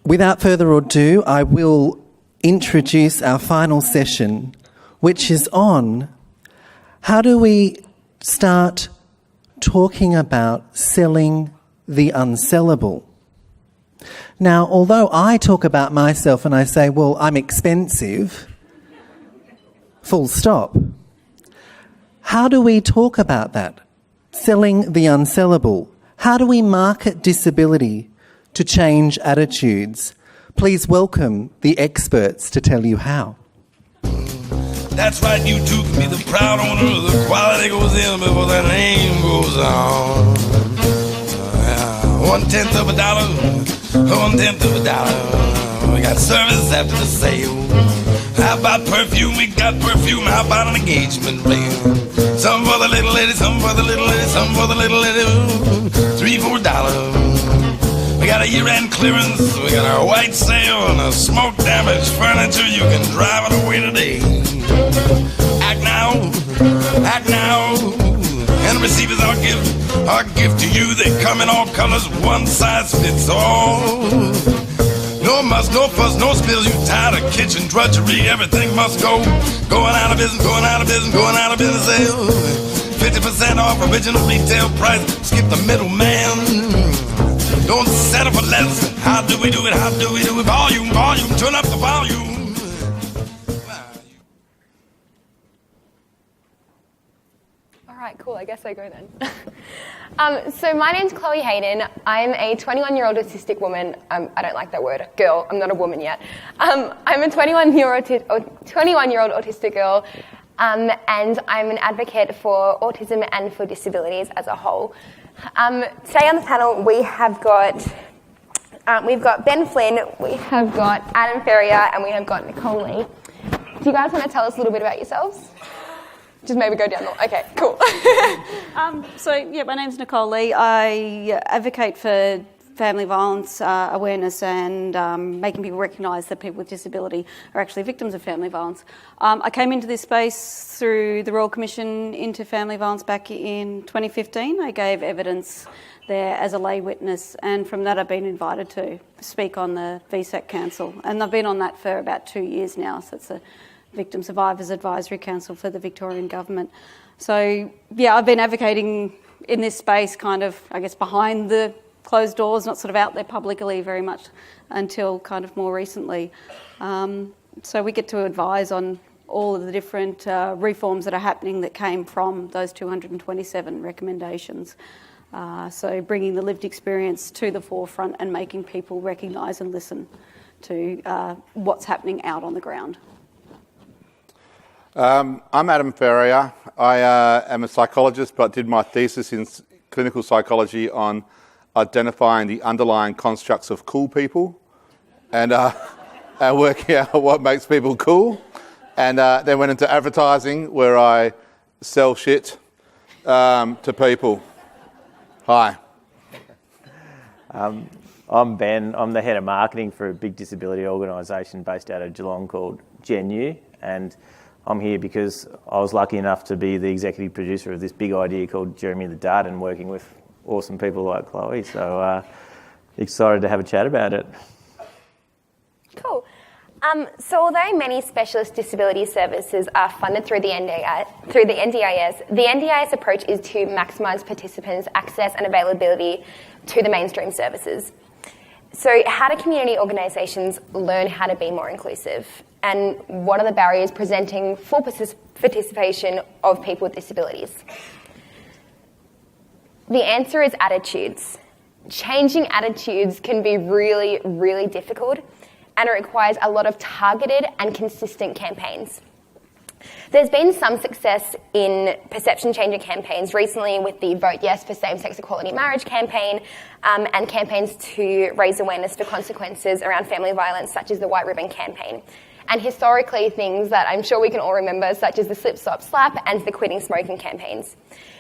without further ado, I will introduce our final session, which is on how do we start talking about selling the unsellable. Now, although I talk about myself and I say, well, I'm expensive, full stop, how do we talk about that? Selling the unsellable. How do we market disability to change attitudes? Please welcome the experts to tell you how. That's right, you too can be the proud owner of the quality goes in before that name goes on. 1/10 of a dollar, 1/10 of a dollar. We got service after the sale. How about perfume? We got perfume. How about an engagement ring? Some for the little lady, some for the little lady, some for the little lady. $3, $4. We got a year-end clearance. We got our white sale and a smoke-damaged furniture. You can drive it away today. Act now, act now. And receive is our gift to you. They come in all colors, one size fits all. No muss, no fuss, no spills. You tired of kitchen drudgery? Everything must go. Going out of business, going out of business, going out of business. Sale. 50% off original retail price. Skip the middleman. Don't settle for less. How do we do it? How do we do it? Volume, volume. Turn up the volume. All right, cool. I guess I go then. So my name's Chloe Hayden. I'm a 21-year-old autistic woman. I don't like that word, girl. I'm not a woman yet. I'm a 21-year-old autistic girl, and I'm an advocate for autism and for disabilities as a whole. Today on the panel we have got we've got Ben Flynn, we have got Adam Ferrier, and we have got Nicole Lee. Do you guys want to tell us a little bit about yourselves? Just maybe go down the... Okay, cool. My name's Nicole Lee. I advocate for family violence awareness and making people recognise that people with disability are actually victims of family violence. I came into this space through the Royal Commission into Family Violence back in 2015. I gave evidence there as a lay witness, and from that I've been invited to speak on the VSAC Council, and I've been on that for about 2 years now, so it's a Victim Survivors Advisory Council for the Victorian Government. So, I've been advocating in this space kind of, I guess, behind the closed doors, not sort of out there publicly very much until kind of more recently. So we get to advise on all of the different reforms that are happening that came from those 227 recommendations. So bringing the lived experience to the forefront and making people recognise and listen to what's happening out on the ground. I'm Adam Ferrier. I am a psychologist, but did my thesis in clinical psychology on identifying the underlying constructs of cool people and working out what makes people cool. And then went into advertising where I sell shit to people. Hi. I'm Ben. I'm the head of marketing for a big disability organisation based out of Geelong called genU, and I'm here because I was lucky enough to be the executive producer of this big idea called Jeremy the Dad, and working with awesome people like Chloe. So excited to have a chat about it. Cool. So although many specialist disability services are funded through the NDIS, the NDIS approach is to maximise participants' access and availability to the mainstream services. So how do community organisations learn how to be more inclusive? And what are the barriers presenting full participation of people with disabilities? The answer is attitudes. Changing attitudes can be really, really difficult, and it requires a lot of targeted and consistent campaigns. There's been some success in perception changer campaigns recently with the Vote Yes for Same-Sex Equality Marriage campaign and campaigns to raise awareness for consequences around family violence, such as the White Ribbon campaign. And historically, things that I'm sure we can all remember, such as the Slip, Stop, Slap and the Quitting Smoking campaigns.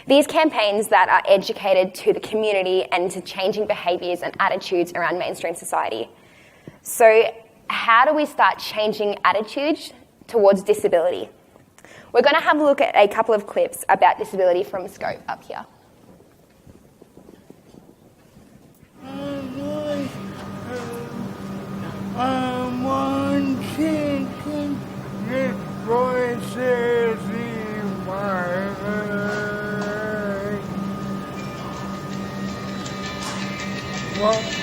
These campaigns that are educated to the community and to changing behaviours and attitudes around mainstream society. So how do we start changing attitudes towards disability? We're going to have a look at a couple of clips about disability from Scope up here. I'm one chicken with voices in my head. What's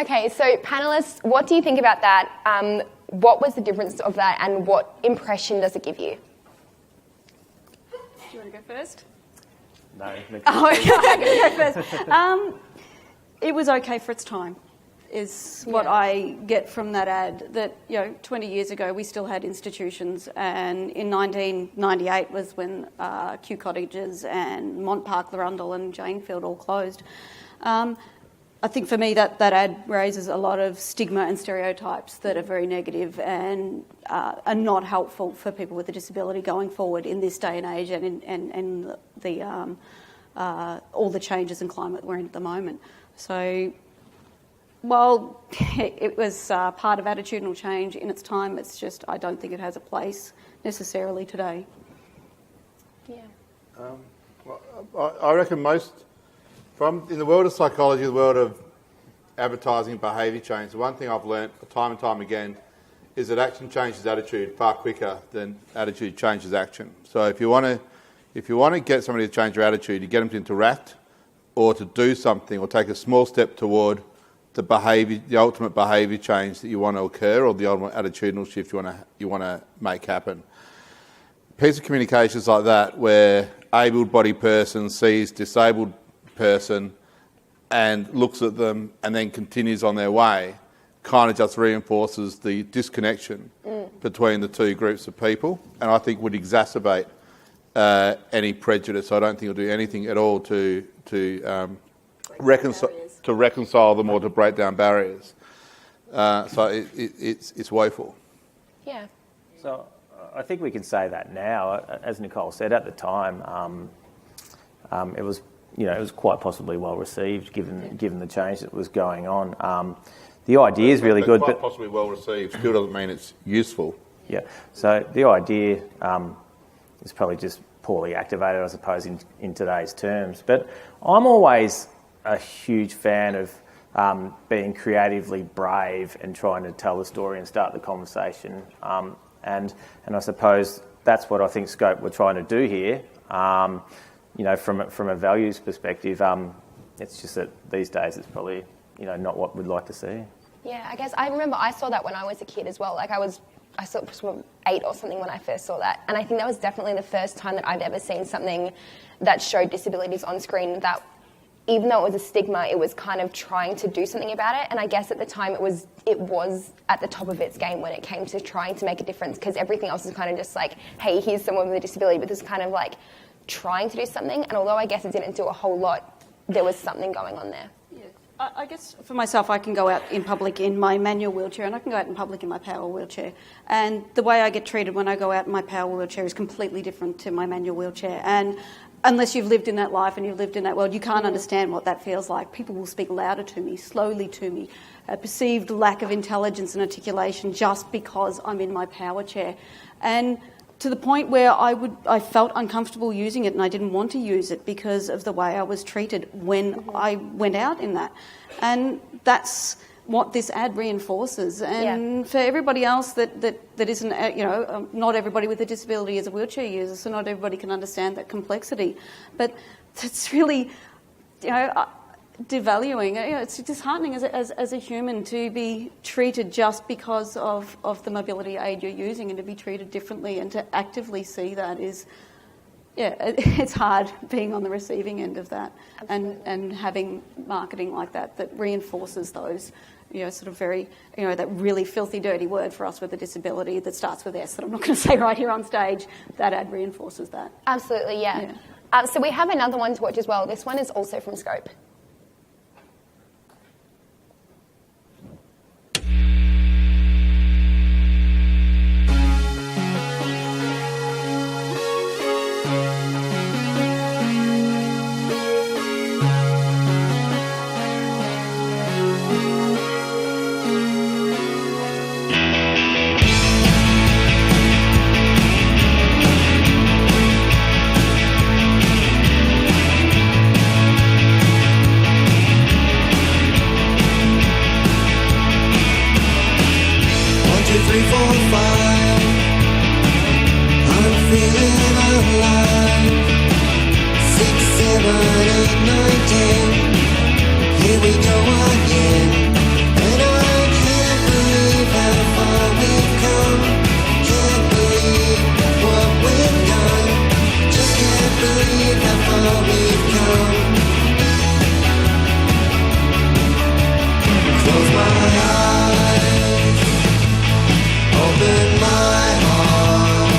Okay, so panelists, what do you think about that? What was the difference of that, and what impression does it give you? Do you want to go first? No. Oh, okay, I can go first. It was okay for its time, is what I get from that ad. That 20 years ago we still had institutions, and in 1998 was when Kew Cottages and Mont Park, Larundel and Janefield all closed. I think for me that ad raises a lot of stigma and stereotypes that are very negative and are not helpful for people with a disability going forward in this day and age and the all the changes in climate we're in at the moment. So while it was part of attitudinal change in its time, it's just I don't think it has a place necessarily today. Yeah. I reckon in the world of psychology, the world of advertising, behaviour change, the one thing I've learnt time and time again is that action changes attitude far quicker than attitude changes action. So if you want to get somebody to change their attitude, you get them to interact or to do something or take a small step toward the ultimate behaviour change that you want to occur or the ultimate attitudinal shift you want to make happen. A piece of communications like that where able-bodied person sees disabled person and looks at them and then continues on their way kind of just reinforces the disconnection between the two groups of people, and I think would exacerbate any prejudice. I don't think it'll do anything at all to reconcile them or to break down barriers. So it's woeful. Yeah. So I think we can say that now. As Nicole said, at the time, it was quite possibly well received given the change that was going on. The idea is really good, but possibly well received still doesn't mean it's useful. Yeah. So the idea is probably just poorly activated, I suppose, in today's terms. But I'm always a huge fan of being creatively brave and trying to tell the story and start the conversation. And I suppose that's what I think Scope were trying to do here. From a values perspective, it's just that these days it's probably not what we'd like to see. Yeah, I guess I remember I saw that when I was a kid as well. Like I saw it was 8 or something when I first saw that, and I think that was definitely the first time that I've ever seen something that showed disabilities on screen that, even though it was a stigma, it was kind of trying to do something about it. And I guess at the time it was at the top of its game when it came to trying to make a difference, because everything else is kind of just like, hey, here's someone with a disability, but this is kind of like trying to do something. And although I guess it didn't do a whole lot, there was something going on there. I guess for myself, I can go out in public in my manual wheelchair and I can go out in public in my power wheelchair. And the way I get treated when I go out in my power wheelchair is completely different to my manual wheelchair. And unless you've lived in that life and you've lived in that world, you can't understand what that feels like. People will speak louder to me, slowly to me, a perceived lack of intelligence and articulation just because I'm in my power chair. And to the point where I felt uncomfortable using it and I didn't want to use it because of the way I was treated when I went out in that. And that's what this ad reinforces. And for everybody else that isn't, not everybody with a disability is a wheelchair user, so not everybody can understand that complexity. But it's really, devaluing. It's disheartening as a human to be treated just because of the mobility aid you're using, and to be treated differently, and to actively see that is, it's hard being on the receiving end of that. And having marketing like that reinforces those, sort of very, that really filthy, dirty word for us with a disability that starts with S that I'm not going to say right here on stage. That ad reinforces that. Absolutely, yeah. So we have another one to watch as well. This one is also from Scope. 19, here we go again. And I can't believe how far we've come. Can't believe what we've done. Just can't believe how far we've come. Close my eyes, open my heart.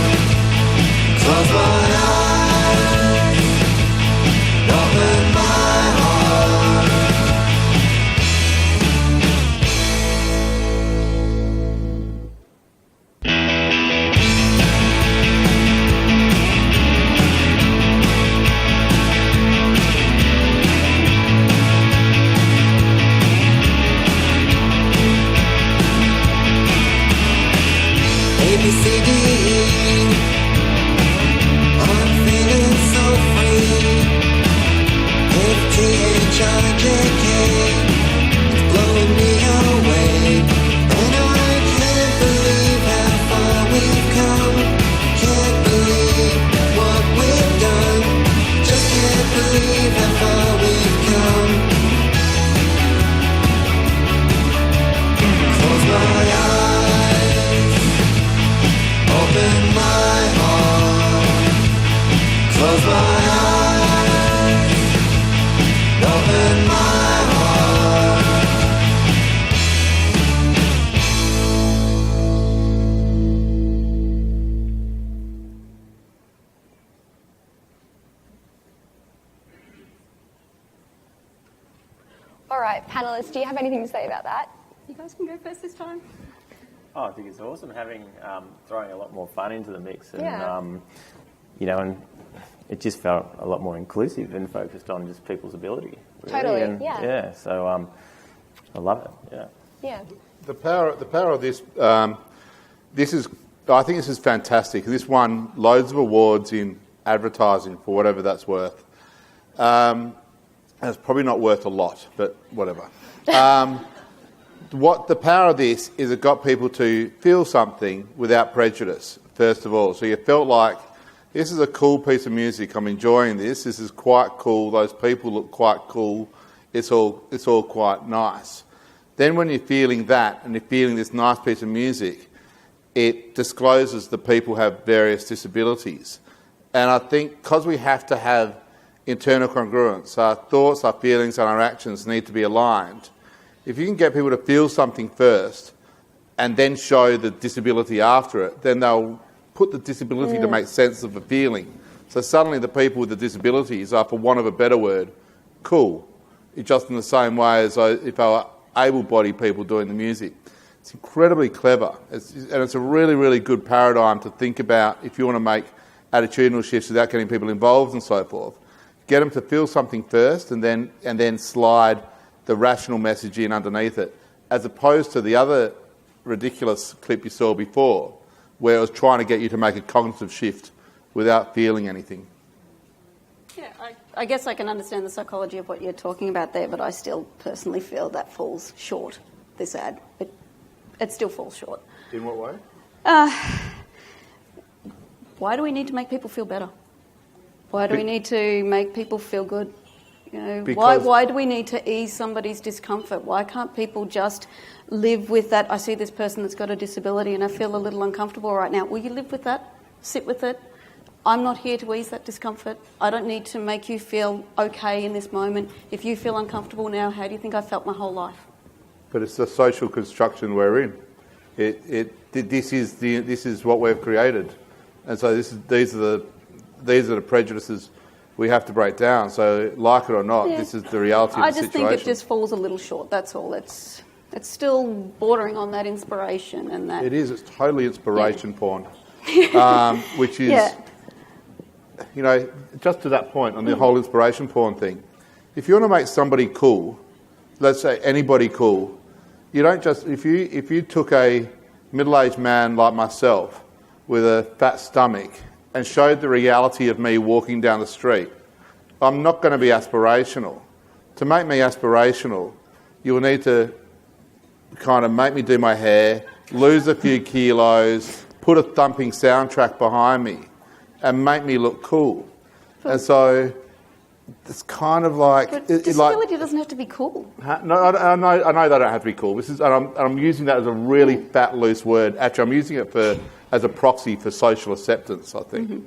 Close my eyes, open my heart. A, B, C, D, E. I'm feeling so free. F, G, H, I, J, K. It's blowing me away. And I can't believe how far we've come. Can't believe what we've done. Just can't believe how far we've come. Close my eyes, open my heart. Close my eyes, open my heart. All right, panelists, do you have anything to say about that? You guys can go first this time. Oh, I think it's awesome having throwing a lot more fun into the mix, and Yeah. and it just felt a lot more inclusive and focused on just people's ability. Really. Totally, and, yeah. So I love it. Yeah. Yeah. The power of this, I think this is fantastic. This won loads of awards in advertising for whatever that's worth. It's probably not worth a lot, but whatever. What the power of this is, it got people to feel something without prejudice, first of all. So you felt like, this is a cool piece of music, I'm enjoying this, this is quite cool, those people look quite cool, it's all quite nice. Then when you're feeling that, and you're feeling this nice piece of music, it discloses that people have various disabilities. And I think because we have to have internal congruence, our thoughts, our feelings and our actions need to be aligned. If you can get people to feel something first and then show the disability after it, then they'll put the disability to make sense of the feeling. So suddenly the people with the disabilities are, for want of a better word, cool. It's just in the same way as if they were able-bodied people doing the music. It's incredibly clever. And it's a really, really good paradigm to think about if you want to make attitudinal shifts without getting people involved and so forth. Get them to feel something first and then slide the rational message in underneath it, as opposed to the other ridiculous clip you saw before, where it was trying to get you to make a cognitive shift without feeling anything. Yeah, I guess I can understand the psychology of what you're talking about there, but I still personally feel that falls short, this ad. It still falls short. In what way? Why do we need to make people feel better? Why do we need to make people feel good? You know, why do we need to ease somebody's discomfort? Why can't people just live with that? I see this person that's got a disability and I feel a little uncomfortable right now. Will you live with that? Sit with it? I'm not here to ease that discomfort. I don't need to make you feel okay in this moment. If you feel uncomfortable now, how do you think I felt my whole life? But it's the social construction we're in. This is what we've created, and so these are the prejudices we have to break down. So, like it or not, this is the reality of the situation. I just think it just falls a little short. That's all. It's still bordering on that inspiration and that. It is. It's totally inspiration porn, which is. Yeah. You know, just to that point on the whole inspiration porn thing, if you want to make somebody cool, let's say anybody cool, you don't just, if you took a middle-aged man like myself with a fat stomach and showed the reality of me walking down the street, I'm not going to be aspirational. To make me aspirational, you'll need to kind of make me do my hair, lose a few kilos, put a thumping soundtrack behind me, and make me look cool. And so it's kind of like... But disability doesn't have to be cool. No, I know they don't have to be cool. I'm using that as a really fat, loose word. Actually, I'm using it as a proxy for social acceptance, I think.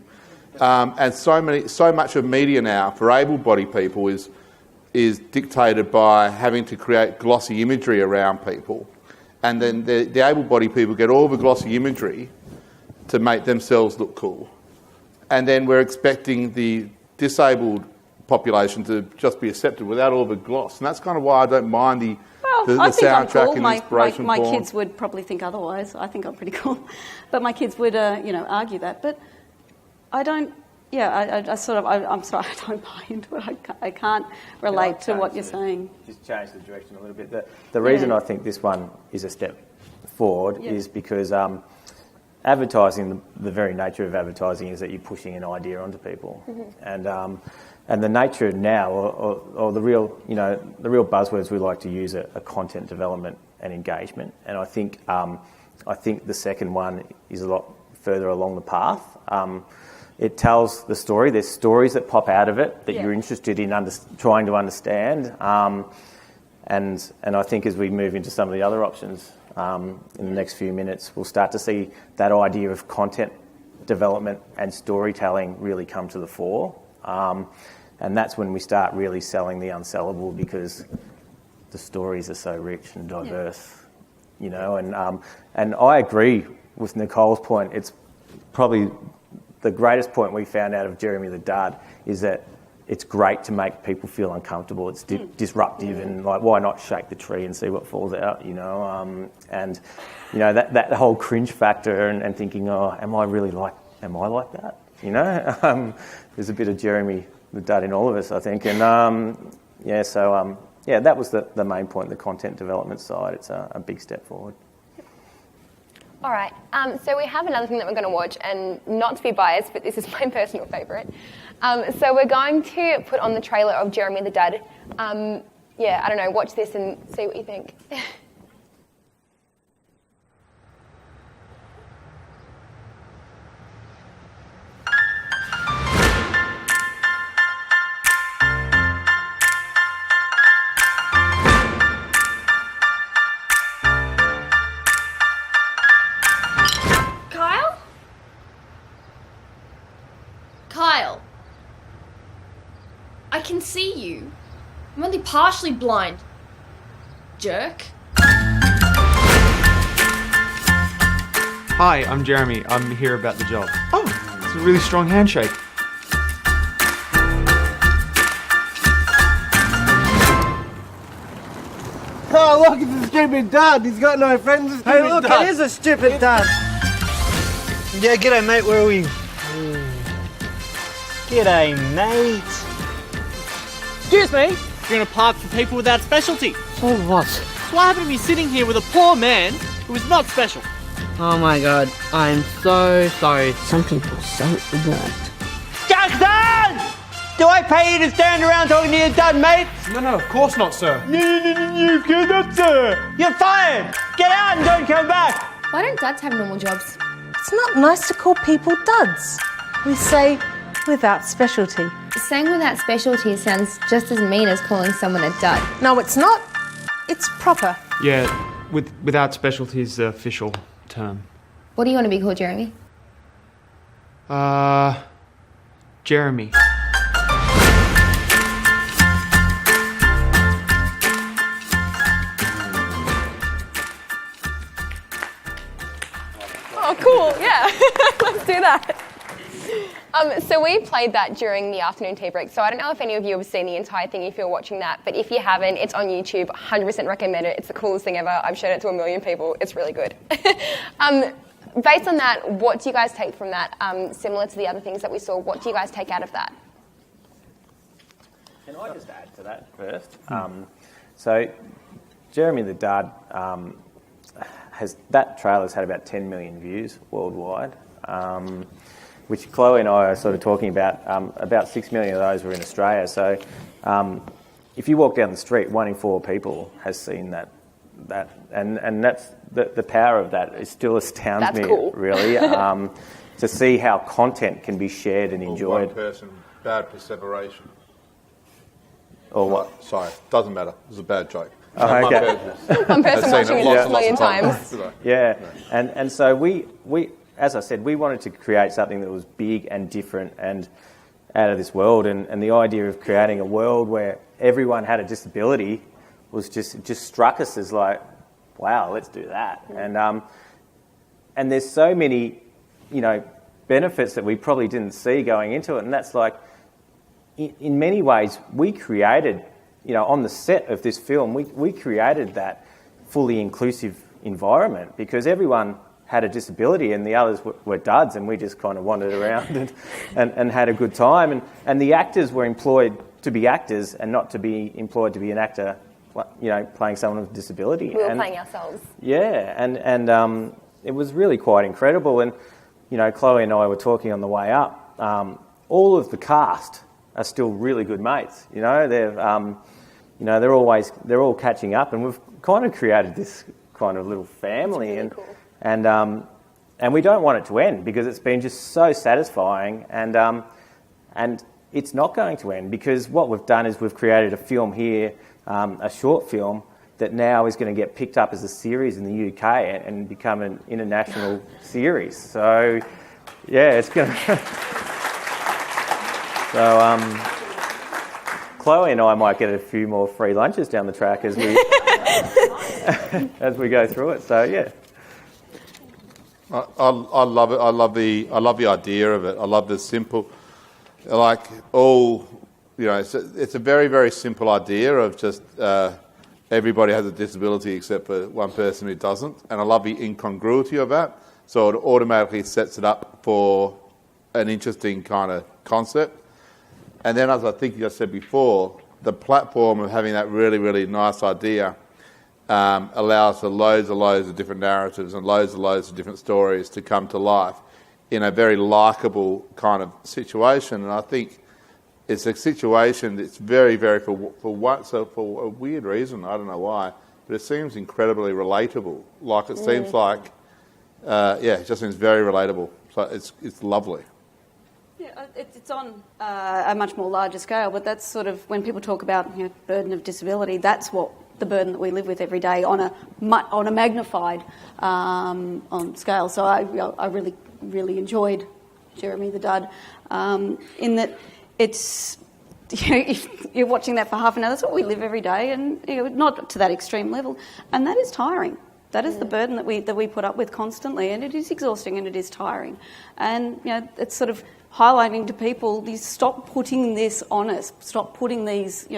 And so much of media now for able-bodied people is dictated by having to create glossy imagery around people. And then the able-bodied people get all the glossy imagery to make themselves look cool. And then we're expecting the disabled population to just be accepted without all the gloss. And that's kind of why I don't mind the I think I'm soundtrack cool. and My inspiration porn. kids would probably think otherwise. I think I'm pretty cool. But my kids would, argue that. But I don't... Yeah, I'm sorry, I don't buy into it. I can't relate to what you're saying. Just change the direction a little bit. The reason I think this one is a step forward is because advertising, the very nature of advertising is that you're pushing an idea onto people. And the nature now, or the real buzzwords we like to use are content development and engagement. And I think the second one is a lot further along the path. It tells the story. There's stories that pop out of it that you're interested in trying to understand. And I think as we move into some of the other options in the next few minutes, we'll start to see that idea of content development and storytelling really come to the fore. And that's when we start really selling the unsellable, because the stories are so rich and diverse, And I agree with Nicole's point. It's probably the greatest point we found out of Jeremy the Dud is that it's great to make people feel uncomfortable. It's disruptive, and like, why not shake the tree and see what falls out, that whole cringe factor and thinking, am I like that? There's a bit of Jeremy the Dud in all of us, I think. And that was the main point, the content development side. It's a big step forward. All right, so we have another thing that we're going to watch, and not to be biased, but this is my personal favourite. So we're going to put on the trailer of Jeremy the Dud. I don't know, watch this and see what you think. Kyle, I can see you. I'm only partially blind. Jerk. Hi, I'm Jeremy. I'm here about the job. Oh, it's a really strong handshake. Oh, look, it's a stupid dad. He's got no friends. Hey, look, it is a stupid dad. Yeah, g'day, mate. Where are we? G'day, mate. Excuse me? You're in a park for people without specialty. So what? So what happened to me sitting here with a poor man who is not special? Oh my god, I'm so sorry. Some people are so ignorant. Jackson! Do I pay you to stand around talking to your dad, mate? No, of course not, sir. You cannot, sir. You're fired. Get out and don't come back. Why don't dads have normal jobs? It's not nice to call people duds. We say without specialty. Saying without specialty sounds just as mean as calling someone a dud. No, it's not. It's proper. Yeah, without specialty is the official term. What do you want to be called, Jeremy? Jeremy. Oh, cool, yeah. Let's do that. So we played that during the afternoon tea break, so I don't know if any of you have seen the entire thing if you're watching that, but if you haven't, it's on YouTube, 100% recommend it. It's the coolest thing ever. I've shown it to 1 million people. It's really good. Based on that, what do you guys take from that? Similar to the other things that we saw, what do you guys take out of that? Can I just add to that first? So Jeremy the Dud, that trailer's had about 10 million views worldwide. Which Chloe and I are sort of talking about 6 million of those were in Australia. So if you walk down the street, 1 in 4 people has seen that and that's the power of that. It still astounds that's me, cool. really, to see how content can be shared and enjoyed. One person, bad perseveration. Or what? Sorry, doesn't matter. It was a bad joke. Oh, okay. One person watching it a million times. Yeah, and so we, as I said, we wanted to create something that was big and different and out of this world, and the idea of creating a world where everyone had a disability was just struck us as like, wow, let's do that. And there's so many, benefits that we probably didn't see going into it, and that's like, in many ways, we created, on the set of this film, we created that fully inclusive environment because everyone had a disability and the others were duds, and we just kind of wandered around and had a good time. And the actors were employed to be actors and not to be employed to be an actor, playing someone with a disability. We were playing ourselves. Yeah, and it was really quite incredible. And, Chloe and I were talking on the way up. All of the cast are still really good mates. They're all catching up, and we've kind of created this kind of little family. Really cool. And we don't want it to end because it's been just so satisfying, and it's not going to end because what we've done is we've created a film here, a short film that now is going to get picked up as a series in the UK and become an international series. So, yeah, it's going to... So, Chloe and I might get a few more free lunches down the track as we as we go through it. So, yeah. I love it. I love the idea of it. I love the simple, it's a very, very simple idea of just everybody has a disability except for one person who doesn't, and I love the incongruity of that. So it automatically sets it up for an interesting kind of concept. And then, as I think you said before, the platform of having that really, really nice idea allows for loads of different narratives and loads of different stories to come to life in a very likeable kind of situation. And I think it's a situation that's very, very, for a weird reason, I don't know why, but it seems incredibly relatable. Like it seems like, it just seems very relatable. So it's lovely. Yeah, it's on a much more larger scale, but that's sort of when people talk about burden of disability. That's what the burden that we live with every day on a magnified on scale. So I really, really enjoyed Jeremy the Dud in that it's if you're watching that for half an hour. That's what we live every day, and not to that extreme level, and that is tiring. That is the burden that we put up with constantly, and it is exhausting and it is tiring. And it's sort of highlighting to people, stop putting this on us. Stop putting these,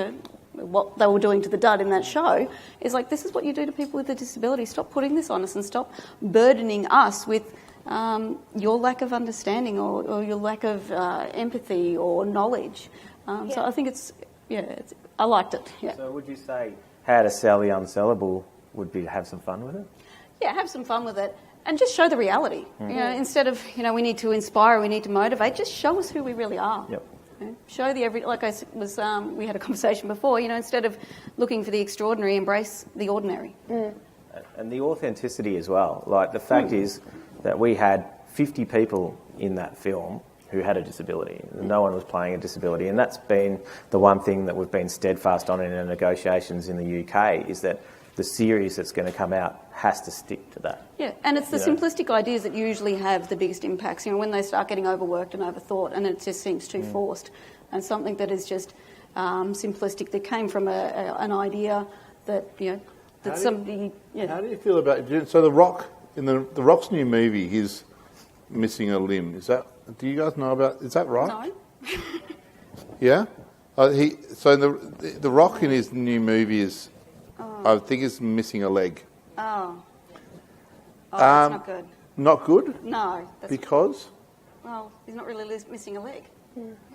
what they were doing to the Dud in that show is like, this is what you do to people with a disability. Stop putting this on us and stop burdening us with your lack of understanding or your lack of empathy or knowledge. So I think I liked it. Yeah. So would you say how to sell the Unsellable would be to have some fun with it? Yeah, have some fun with it and just show the reality. Instead of, we need to inspire, we need to motivate, just show us who we really are. Yep. Show like I was, we had a conversation before, instead of looking for the extraordinary, embrace the ordinary. And the authenticity as well. Like the fact is that we had 50 people in that film who had a disability. No one was playing a disability. And that's been the one thing that we've been steadfast on in our negotiations in the UK is that the series that's going to come out has to stick to that. Yeah, and it's the simplistic ideas that usually have the biggest impacts, when they start getting overworked and overthought and it just seems too forced. And something that is just simplistic, that came from an idea that, that somebody... How do you feel about... So The Rock, in the Rock's new movie, he's missing a limb. Is that... Do you guys know about... Is that right? No. Yeah? The Rock in his new movie is... I think he's missing a leg. Oh, that's not good. Not good? No. Because? Well, he's not really missing a leg.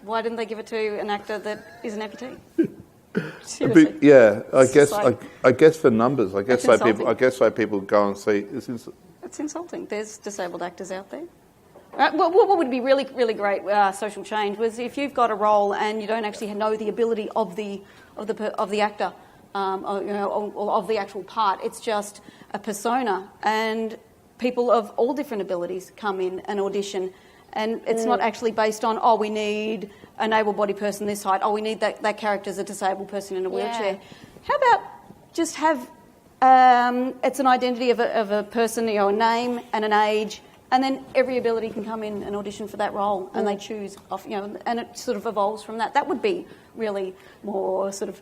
Why didn't they give it to an actor that is an amputee? Seriously. I guess for numbers. I guess so people go and see. It's insulting. There's disabled actors out there. What would be really, really great social change was if you've got a role and you don't actually know the ability of the actor. Of the actual part. It's just a persona, and people of all different abilities come in and audition And it's not actually based on, oh, we need an able-bodied person this height, oh, we need that character as a disabled person in a wheelchair. How about just have, it's an identity of a person, you know, a name and an age, and then every ability can come in and audition for that role, and they choose off, you know, and it sort of evolves from that. That would be really more sort of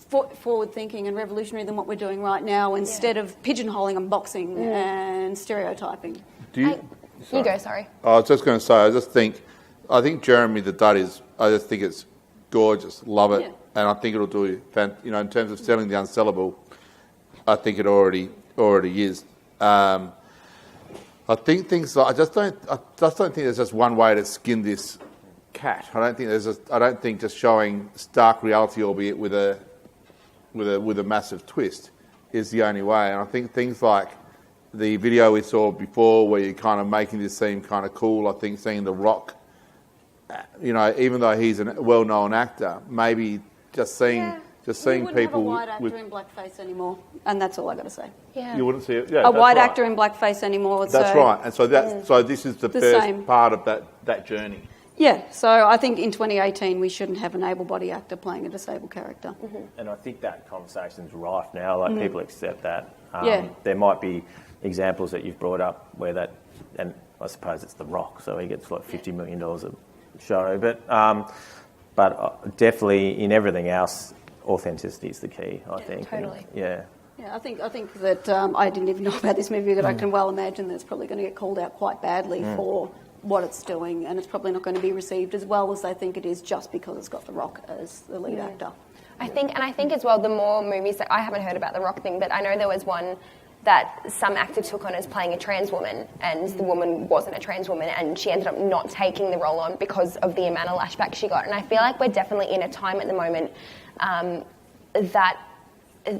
forward-thinking and revolutionary than what we're doing right now, instead of pigeonholing and boxing and stereotyping. You go, sorry. I was just going to say, I think Jeremy the Dud I just think it's gorgeous, love it, and I think it'll do, you know, in terms of selling the unsellable, I think it already is. I think things like, I just don't think there's just one way to skin this cat. I don't think just showing stark reality, albeit with a massive twist, is the only way. And I think things like the video we saw before, where you're kind of making this seem kind of cool. I think seeing The Rock, you know, even though he's a well-known actor, maybe just seeing wouldn't people have a white actor in blackface anymore, and that's all I got to say. You wouldn't see it. A white actor in blackface anymore. That's right, and so this is the first same part of that journey. Yeah, so I think in 2018 we shouldn't have an able-bodied actor playing a disabled character. And I think that conversation's rife now. Like people accept that. Yeah. There might be examples that you've brought up where that, and I suppose it's The Rock, so he gets like $50 million a show. But definitely in everything else, authenticity is the key, I think. Totally. Yeah, I think that I didn't even know about this movie, but I can well imagine that it's probably going to get called out quite badly for what it's doing, and it's probably not going to be received as well as they think it is just because it's got The Rock as the lead actor. I think as well, the more movies that I haven't heard about the Rock thing, but I know there was one that some actor took on as playing a trans woman, and the woman wasn't a trans woman, and she ended up not taking the role on because of the amount of lashback she got. And I feel like we're definitely in a time at the moment that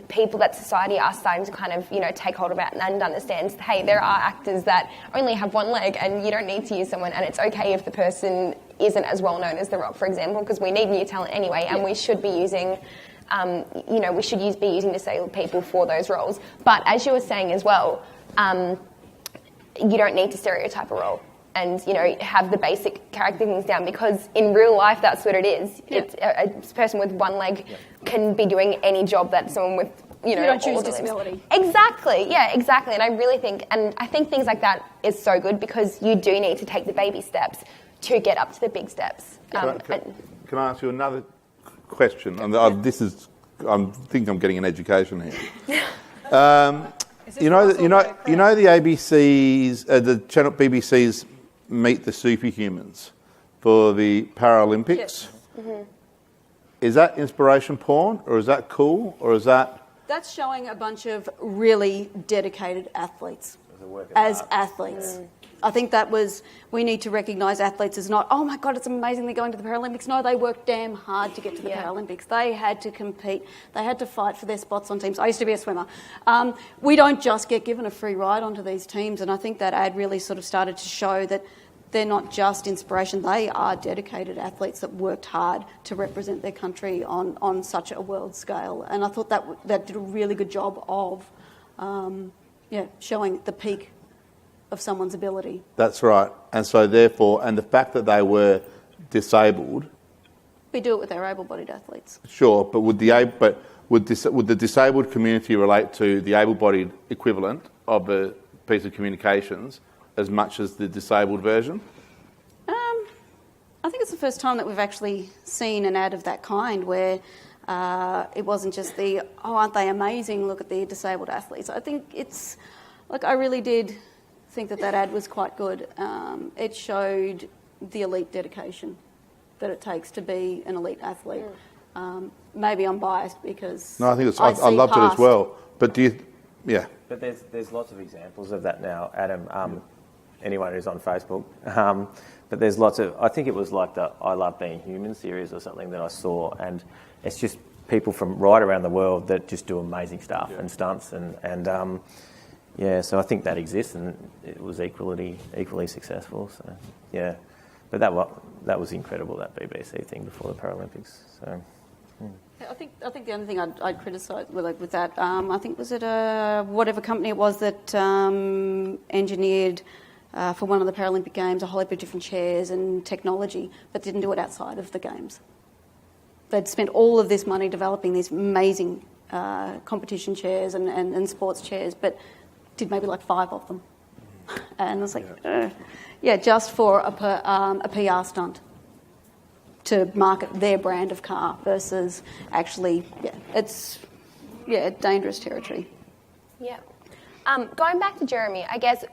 people, that society are starting to kind of, you know, take hold of it and understands, hey, there are actors that only have one leg and you don't need to use someone, and it's okay if the person isn't as well known as The Rock, for example, because we need new talent anyway, and we should be using, be using disabled people for those roles. But as you were saying as well, you don't need to stereotype a role and, you know, have the basic character things down, because in real life that's what it is. It's a person with one leg can be doing any job that someone with, you know, you don't choose disability. Exactly, and I really think, and I think things like that is so good, because you do need to take the baby steps to get up to the big steps. Can I ask you another question? And I think I'm getting an education here. You know the ABC's, the channel BBC's Meet the Superhumans for the Paralympics. Yes. Is that inspiration porn, or is that cool, or is that? That's showing a bunch of really dedicated athletes as athletes. I think that was, we need to recognise athletes as not, oh my God, it's amazing they're going to the Paralympics. No, they worked damn hard to get to the Paralympics. They had to compete. They had to fight for their spots on teams. I used to be a swimmer. We don't just get given a free ride onto these teams, and I think that ad really sort of started to show that they're not just inspiration. They are dedicated athletes that worked hard to represent their country on such a world scale. And I thought that did a really good job of showing the peak of someone's ability. That's right. And so therefore, and the fact that they were disabled. We do it with our able-bodied athletes. Sure, but would the disabled community relate to the able-bodied equivalent of a piece of communications as much as the disabled version? I think it's the first time that we've actually seen an ad of that kind where it wasn't just the, oh, aren't they amazing, look at the disabled athletes. I think it's, like, I really did think that ad was quite good. It showed the elite dedication that it takes to be an elite athlete. Maybe I'm biased because no, I think I loved it as well. But do you? Yeah. But there's lots of examples of that now, Adam. Anyone who's on Facebook. But there's lots of. I think it was like the I Love Being Human series or something that I saw, and it's just people from right around the world that just do amazing stuff and stunts and. Yeah, so I think that exists, and it was equally successful. So, yeah, but that was incredible, that BBC thing before the Paralympics. So, I think the only thing I'd criticise with that, I think was it whatever company it was that engineered for one of the Paralympic Games, a whole heap of different chairs and technology, but didn't do it outside of the Games. They'd spent all of this money developing these amazing competition chairs and sports chairs, but did maybe like 5 of them. And I was like, just for a PR stunt to market their brand of car versus actually, it's dangerous territory. Yeah. Going back to Jeremy, I guess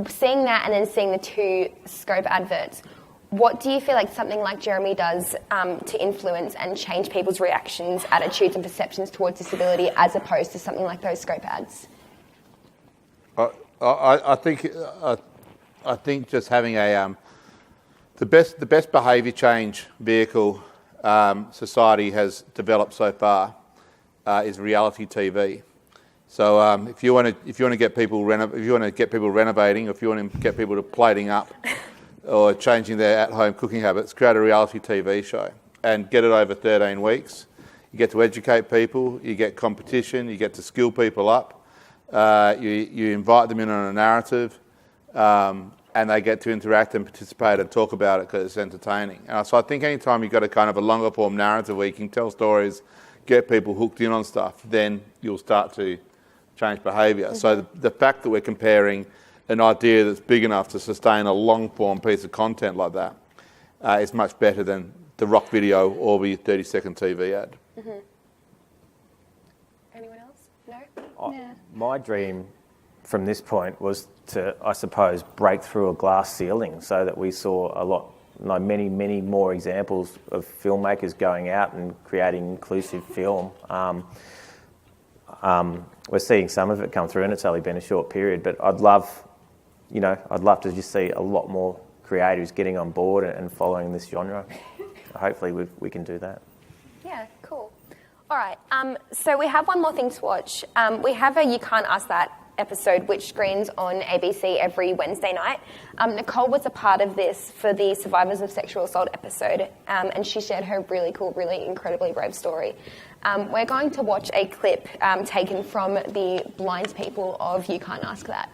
seeing that and then seeing the 2 scope adverts, what do you feel like something like Jeremy does to influence and change people's reactions, attitudes and perceptions towards disability as opposed to something like those scope ads? I think just having the best behaviour change vehicle society has developed so far is reality TV. So if you want to get people renovating, or if you want to get people to plating up, or changing their at-home cooking habits, create a reality TV show and get it over 13 weeks. You get to educate people, you get competition, you get to skill people up, you invite them in on a narrative, and they get to interact and participate and talk about it because it's entertaining. And so I think any time you've got a kind of a longer form narrative where you can tell stories, get people hooked in on stuff, then you'll start to change behaviour. Mm-hmm. So the fact that we're comparing an idea that's big enough to sustain a long-form piece of content like that is much better than the rock video or the 30-second TV ad. Mm-hmm. Anyone else? No? Yeah. My dream from this point was to, I suppose, break through a glass ceiling so that we saw many more examples of filmmakers going out and creating inclusive film. We're seeing some of it come through, and it's only been a short period, but I'd love to just see a lot more creators getting on board and following this genre. Hopefully we can do that. Yeah, cool. All right, so we have one more thing to watch. We have a You Can't Ask That episode, which screens on ABC every Wednesday night. Nicole was a part of this for the Survivors of Sexual Assault episode, and she shared her really cool, really incredibly brave story. We're going to watch a clip taken from the blind people of You Can't Ask That.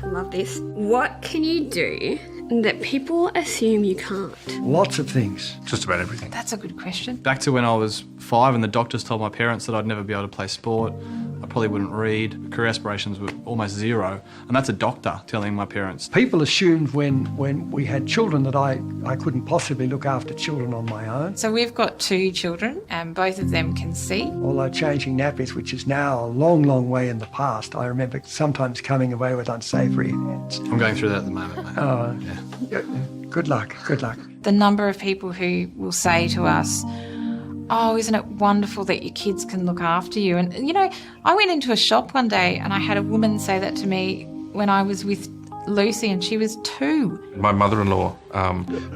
Love this. What can you do that people assume you can't? Lots of things. Just about everything. That's a good question. Back to when I was 5 and the doctors told my parents that I'd never be able to play sport, I probably wouldn't read, career aspirations were almost zero, and that's a doctor telling my parents. People assumed when we had children that I couldn't possibly look after children on my own. So we've got 2 children and both of them can see. Although changing nappies, which is now a long, long way in the past, I remember sometimes coming away with unsavoury hands. I'm going through that at the moment, mate. Oh, yeah. Good luck, good luck. The number of people who will say to us, oh, isn't it wonderful that your kids can look after you? And, you know, I went into a shop one day and I had a woman say that to me when I was with Lucy and she was 2. My mother-in-law,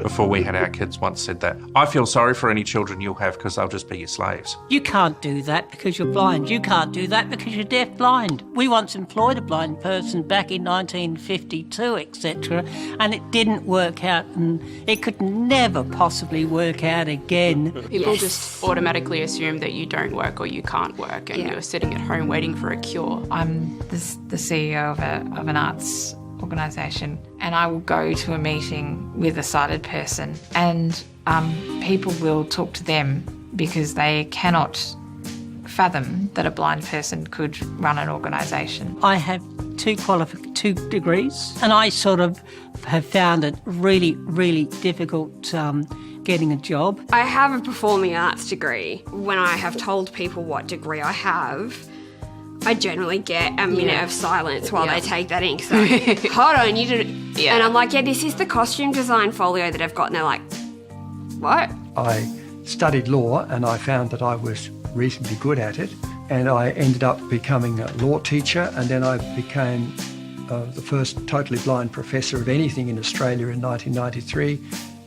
before we had our kids, once said that, I feel sorry for any children you'll have because they'll just be your slaves. You can't do that because you're blind. You can't do that because you're deaf-blind. We once employed a blind person back in 1952, etc., and it didn't work out, and it could never possibly work out again. People just automatically assume that you don't work or you can't work and you're sitting at home waiting for a cure. I'm the CEO of an arts organisation, and I will go to a meeting with a sighted person and people will talk to them because they cannot fathom that a blind person could run an organisation. I have 2 degrees and I sort of have found it really, really difficult getting a job. I have a performing arts degree. When I have told people what degree I have, I generally get a minute of silence while they take that ink. So, hold on, you did it. Yeah. And I'm like, this is the costume design folio that I've got. And they're like, what? I studied law and I found that I was reasonably good at it. And I ended up becoming a law teacher, and then I became the first totally blind professor of anything in Australia in 1993.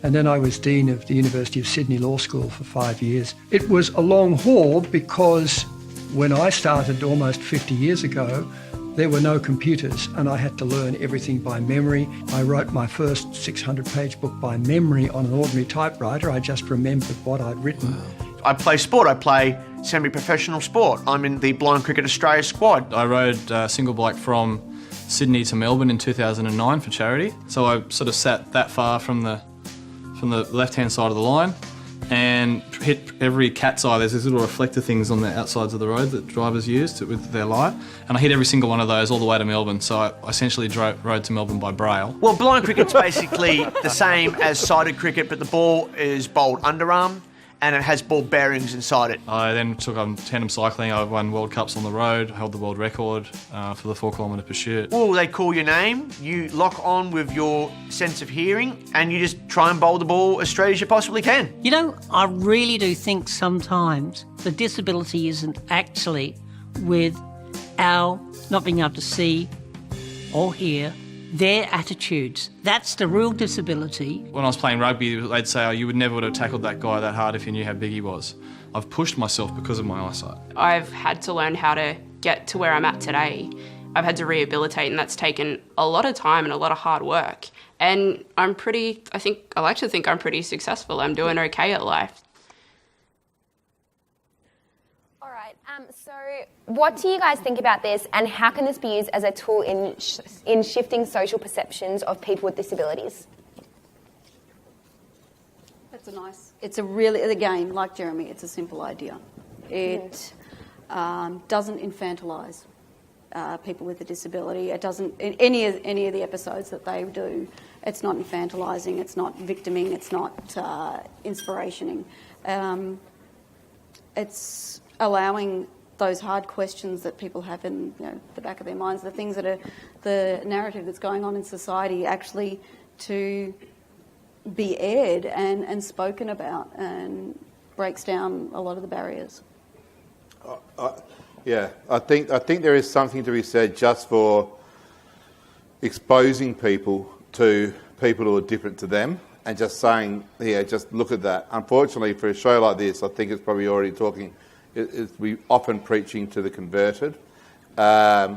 And then I was Dean of the University of Sydney Law School for 5 years. It was a long haul because when I started almost 50 years ago, there were no computers and I had to learn everything by memory. I wrote my first 600-page book by memory on an ordinary typewriter. I just remembered what I'd written. I play sport. I play semi-professional sport. I'm in the Blind Cricket Australia squad. I rode single bike from Sydney to Melbourne in 2009 for charity. So I sort of sat that far from the left-hand side of the line and hit every cat's eye. There's these little reflector things on the outsides of the road that drivers use with their light. And I hit every single one of those all the way to Melbourne. So I essentially rode to Melbourne by braille. Well, blind cricket's basically the same as sighted cricket, but the ball is bowled underarm and it has ball bearings inside it. I then took on tandem cycling. I won World Cups on the road, held the world record for the 4-kilometre pursuit. Well, they call your name, you lock on with your sense of hearing, and you just try and bowl the ball as straight as you possibly can. You know, I really do think sometimes the disability isn't actually with our not being able to see or hear, their attitudes. That's the real disability. When I was playing rugby, they'd say, oh, you would never would have tackled that guy that hard if you knew how big he was. I've pushed myself because of my eyesight. I've had to learn how to get to where I'm at today. I've had to rehabilitate, and that's taken a lot of time and a lot of hard work. And I like to think I'm pretty successful. I'm doing okay at life. So what do you guys think about this, and how can this be used as a tool in shifting social perceptions of people with disabilities? It's a really, again, like Jeremy, it's a simple idea. It doesn't infantilise people with a disability. It doesn't, in any of the episodes that they do, it's not infantilising, it's not victiming, it's not inspirationing. It's allowing those hard questions that people have in the back of their minds, the things that are the narrative that's going on in society, actually to be aired and spoken about, and breaks down a lot of the barriers. I think there is something to be said just for exposing people to people who are different to them, and just saying, just look at that. Unfortunately, for a show like this, I think it's probably already talking. We often preaching to the converted, but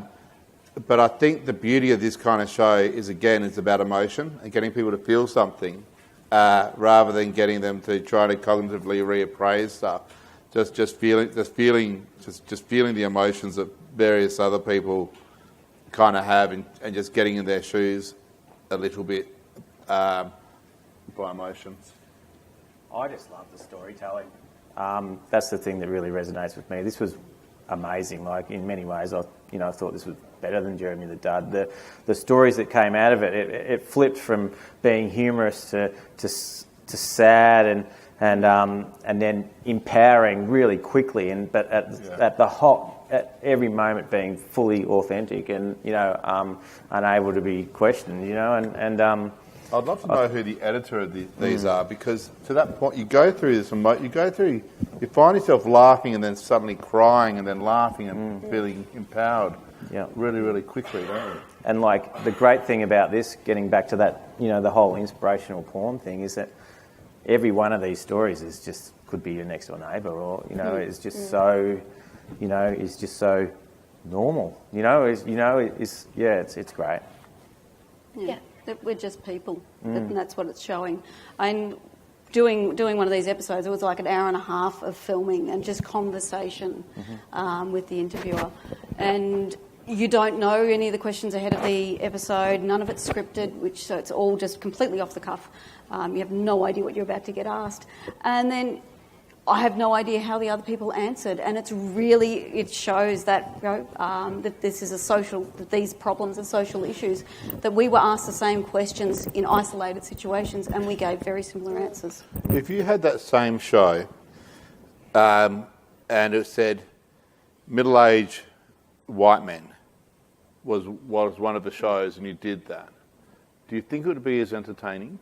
I think the beauty of this kind of show is about emotion and getting people to feel something, rather than getting them to try to cognitively reappraise stuff. Just feeling the emotions that various other people kind of have, and just getting in their shoes a little bit by emotions. I just love the storytelling. That's the thing that really resonates with me. This was amazing. Like, in many ways, I thought this was better than Jeremy the Dud. The stories that came out of it flipped from being humorous to sad and then empowering really quickly. But at every moment being fully authentic and unable to be questioned. I'd love to know who the editor of these are, because to that point, you go through this, you find yourself laughing and then suddenly crying and then laughing and feeling empowered really, really quickly, don't you? And like, the great thing about this, getting back to that, the whole inspirational porn thing, is that every one of these stories could be your next door neighbour, or, it's just so, is just so normal. It's great. Yeah. That we're just people, and that's what it's showing. And doing one of these episodes, it was like an hour and a half of filming and just conversation with the interviewer. And you don't know any of the questions ahead of the episode. None of it's scripted, so it's all just completely off the cuff. You have no idea what you're about to get asked. And then I have no idea how the other people answered, and it shows that that this is that these problems are social issues, that we were asked the same questions in isolated situations, and we gave very similar answers. If you had that same show, and it said middle-aged white men was one of the shows, and you did that, do you think it would be as entertaining?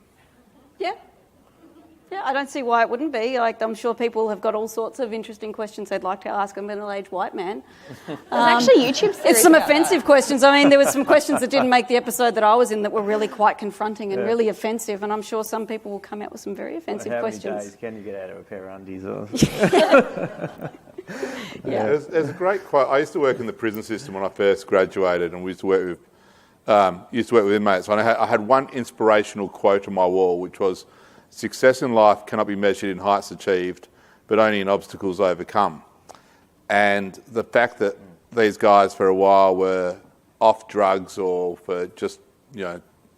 Yeah, I don't see why it wouldn't be. Like, I'm sure people have got all sorts of interesting questions they'd like to ask a middle-aged white man. There's actually YouTube series. It's some offensive questions. I mean, there were some questions that didn't make the episode that I was in that were really quite confronting and really offensive, and I'm sure some people will come out with some very offensive questions. How many days can you get out of a pair of undies? There's a great quote. I used to work in the prison system when I first graduated, and we used to work with inmates. And I had one inspirational quote on my wall, which was, "Success in life cannot be measured in heights achieved, but only in obstacles overcome." And the fact that these guys for a while were off drugs or for just,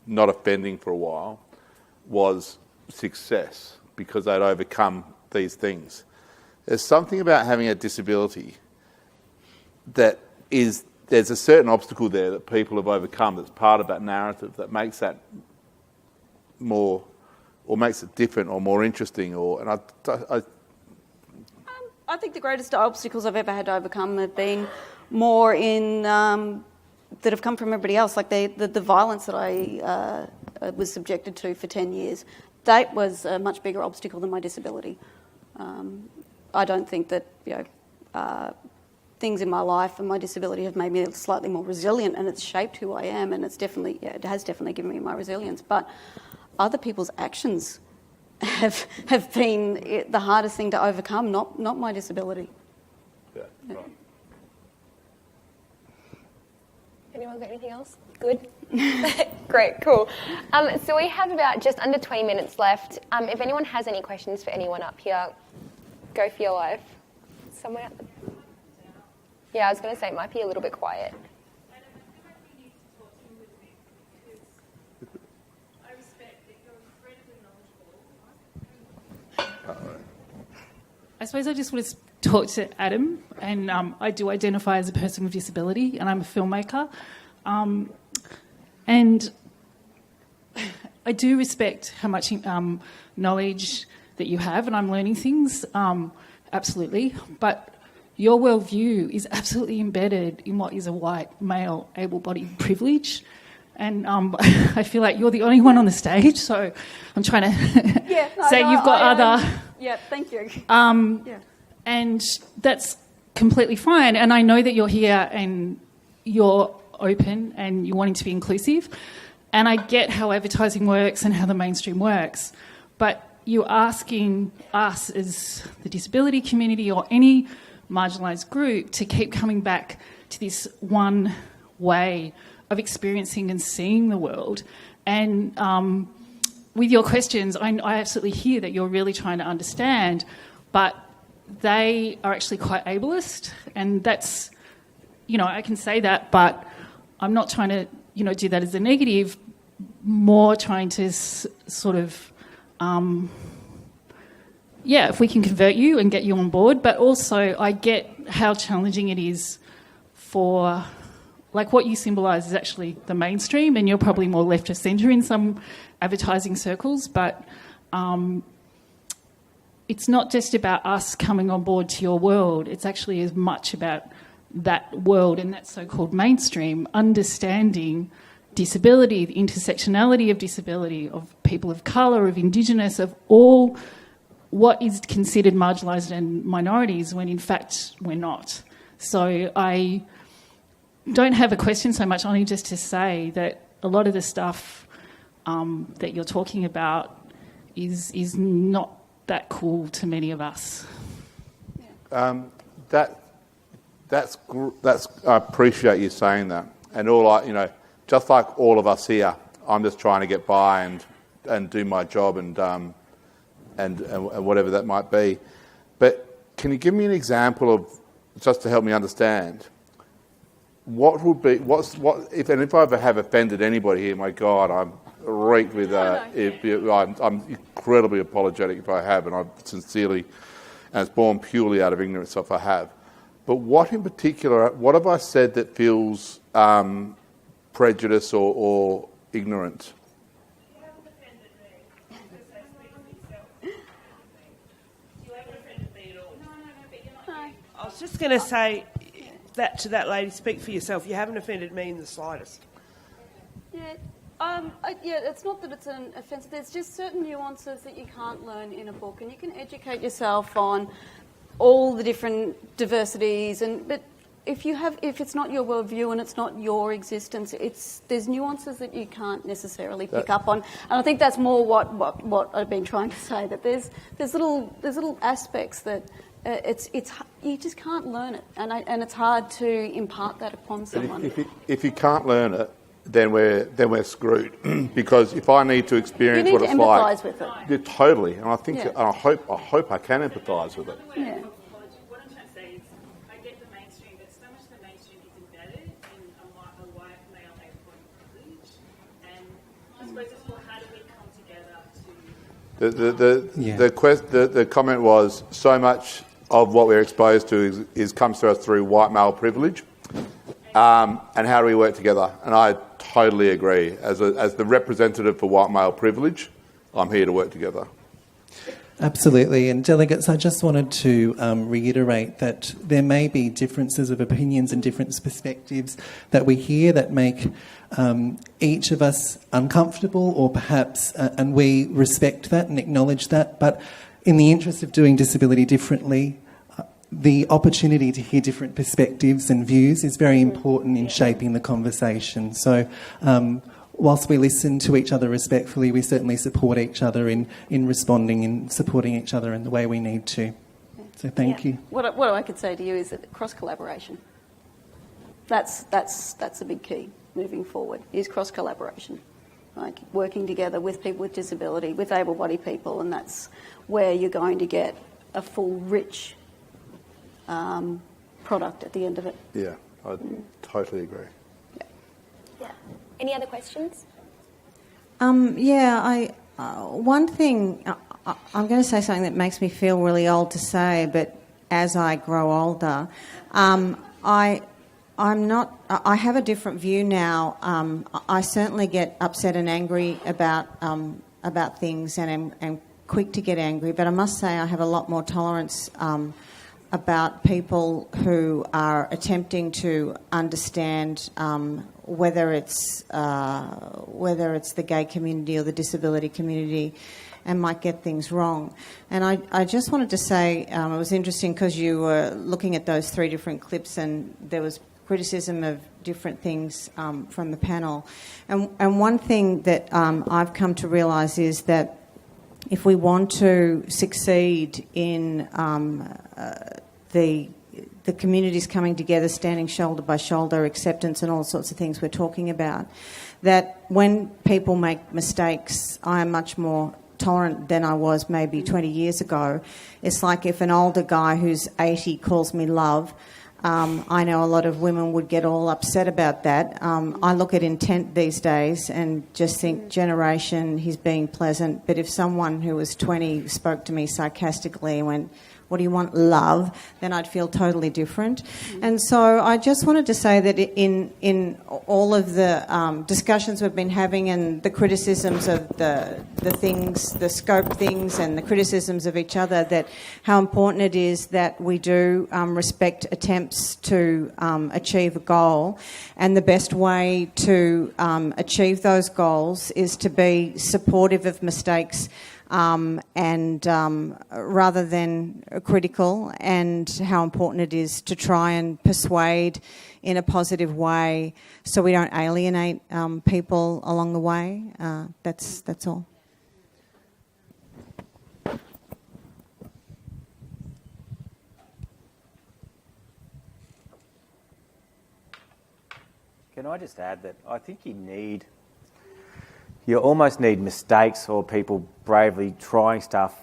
not offending for a while was success because they'd overcome these things. There's something about having a disability that there's a certain obstacle there that people have overcome that's part of that narrative that makes that more, or makes it different or more interesting. I think the greatest obstacles I've ever had to overcome have been more in that have come from everybody else, like the violence that I was subjected to for 10 years. That was a much bigger obstacle than my disability. I don't think that things in my life and my disability have made me slightly more resilient, and it's shaped who I am, and it has definitely given me my resilience. But other people's actions have been the hardest thing to overcome, not my disability. Yeah, right. Anyone got anything else? Good? Great, cool. So we have about just under 20 minutes left. If anyone has any questions for anyone up here, go for your life. Somewhere up there. Yeah, I was going to say it might be a little bit quiet. I suppose I just want to talk to Adam, and I do identify as a person with disability, and I'm a filmmaker. And I do respect how much knowledge that you have, and I'm learning things, absolutely. But your worldview is absolutely embedded in what is a white, male, able-bodied privilege. And I feel like you're the only one on the stage, so I'm trying to you've got other... Yeah, thank you. And that's completely fine. And I know that you're here and you're open and you're wanting to be inclusive. And I get how advertising works and how the mainstream works. But you're asking us as the disability community or any marginalised group to keep coming back to this one way of experiencing and seeing the world. And with your questions, I absolutely hear that you're really trying to understand, but they are actually quite ableist, and that's, I can say that, but I'm not trying to, do that as a negative, more trying to sort of, if we can convert you and get you on board, but also I get how challenging it is for... Like what you symbolise is actually the mainstream, and you're probably more left of centre in some advertising circles, but it's not just about us coming on board to your world. It's actually as much about that world and that so-called mainstream, understanding disability, the intersectionality of disability, of people of colour, of Indigenous, of all what is considered marginalised and minorities when in fact we're not. So I don't have a question so much, only just to say that a lot of the stuff that you're talking about is not that cool to many of us. That's I appreciate you saying that. And just like all of us here, I'm just trying to get by and do my job and whatever that might be. But can you give me an example of, just to help me understand, what would be, if I ever have offended anybody here, my God, I'm reeked with, I'm incredibly apologetic if I have, and I sincerely, and it's born purely out of ignorance if I have. But what in particular, what have I said that feels prejudice or ignorant? You haven't offended me. Because I speak for yourself. You haven't offended me at all. No, but you're not. I was just going to say that to that lady, speak for yourself. You haven't offended me in the slightest. It's not that it's an offence. There's just certain nuances that you can't learn in a book, and you can educate yourself on all the different diversities. But if it's not your worldview and it's not your existence, there's nuances that you can't necessarily pick up on. And I think that's more what I've been trying to say. That there's little aspects that. You just can't learn it, and it's hard to impart that upon someone. If you can't learn it, then we're screwed. Because if I need to experience what it's like, you need to empathise with it. Yeah, totally, and I think, and I hope I can empathise with it. Yeah. What I'm trying to say is, I get the mainstream, but so much of the mainstream is embedded in a white The comment was, so much of what we're exposed to comes to us through white male privilege, and how do we work together? And I totally agree. As the representative for white male privilege, I'm here to work together. Absolutely. And delegates, I just wanted to reiterate that there may be differences of opinions and different perspectives that we hear that make each of us uncomfortable, or perhaps, and we respect that and acknowledge that. But in the interest of doing disability differently, the opportunity to hear different perspectives and views is very important in shaping the conversation. So whilst we listen to each other respectfully, we certainly support each other in responding and supporting each other in the way we need to. So thank you. What I could say to you is that cross-collaboration. That's a big key moving forward, is cross-collaboration. Like working together with people with disability, with able-bodied people, and that's where you're going to get a full, rich product at the end of it. Yeah, I totally agree. Yeah. Any other questions? One thing, I'm going to say something that makes me feel really old to say, but as I grow older, I have a different view now. I certainly get upset and angry about things, and am quick to get angry, but I must say I have a lot more tolerance about people who are attempting to understand whether it's the gay community or the disability community, and might get things wrong. And I just wanted to say, it was interesting because you were looking at those 3 different clips, and there was criticism of different things from the panel. And one thing that I've come to realise is that if we want to succeed in the communities coming together, standing shoulder by shoulder, acceptance and all sorts of things we're talking about, that when people make mistakes, I am much more tolerant than I was maybe 20 years ago. It's like if an older guy who's 80 calls me love, I know a lot of women would get all upset about that. I look at intent these days and just think, generation, he's being pleasant. But if someone who was 20 spoke to me sarcastically and went, what do you want, love, then I'd feel totally different. And so I just wanted to say that in all of the discussions we've been having, and the criticisms of the things, the scope things and the criticisms of each other, that how important it is that we do respect attempts to achieve a goal. And the best way to achieve those goals is to be supportive of mistakes, and rather than critical, and how important it is to try and persuade in a positive way so we don't alienate people along the way. That's all. Can I just add that I think you almost need mistakes or people bravely trying stuff.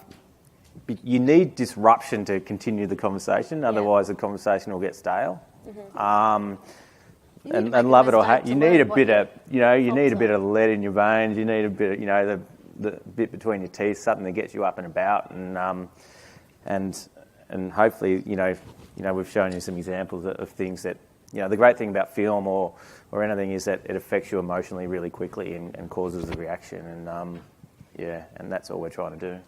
You need disruption to continue the conversation, otherwise the conversation will get stale. And love it or hate, you need a bit of, you need a bit of lead in your veins. You need a bit of, the bit between your teeth, something that gets you up and about. And hopefully, we've shown you some examples of things that, the great thing about film or anything is that it affects you emotionally really quickly and causes a reaction. And and that's all we're trying to do.